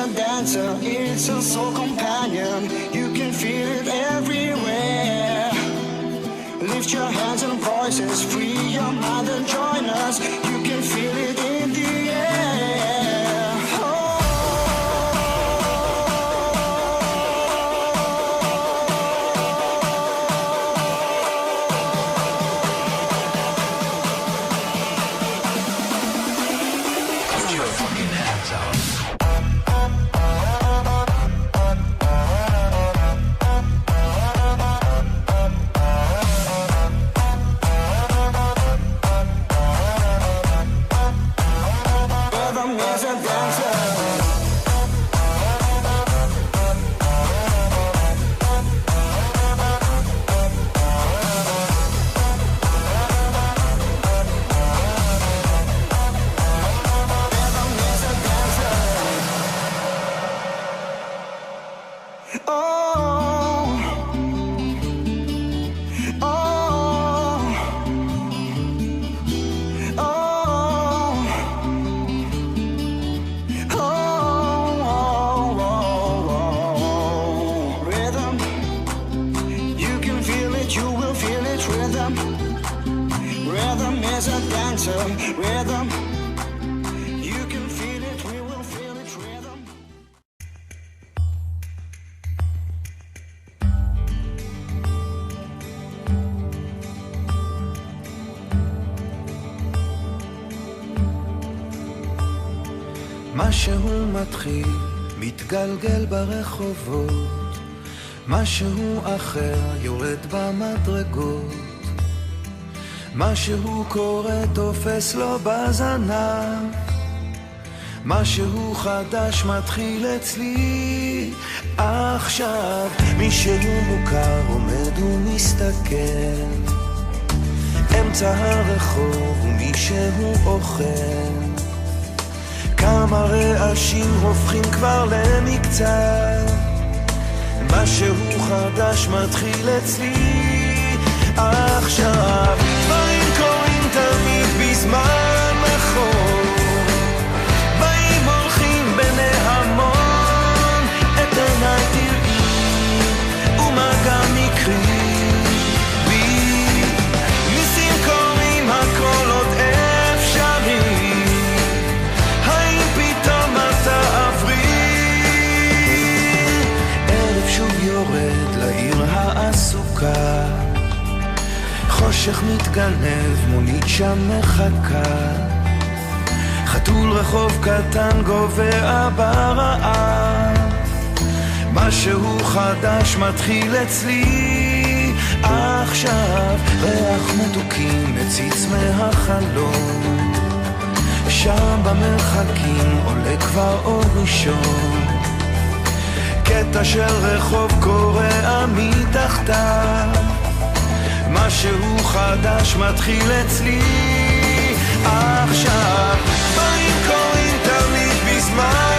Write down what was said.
a dancer, it's a soul companion. You can feel it everywhere. Lift your hands and voices, free your mind and join us. You can feel it in the air. Put your fucking hands out. Rhythm, you can feel it, we will feel it, rhythm. משהו מתחיל, מתגלגל ברחובות, משהו אחר יורד במדרגות, משהו קורה תופס לו בזנב, משהו חדש מתחיל אצלי עכשיו. מישהו מוכר עומד ומסתכל אמצע הרחוב ומישהו אוכל, כמה רעשים הופכים כבר למקצת, משהו חדש מתחיל אצלי עכשיו. דברים קורים תמיד בזמן נכון, באים הולכים בני המון, את עיניי תראי ומה גם יקרי בי, ניסים קורים הכל עוד אפשרי, האם פתאום אתה עברי. ערב שוב יורד לעיר העסוקה, חושך מתגנב, מונית שם מחכה, חתול רחוב קטן גובע ברעב, משהו חדש מתחיל אצלי עכשיו. ריח מתוקים מציץ מהחלום, שם במרחקים עולה כבר אור ראשון, קטע של רחוב קורע מתחתיו, משהו חדש מתחיל אצלי עכשיו. דברים קורים תמיד בזמן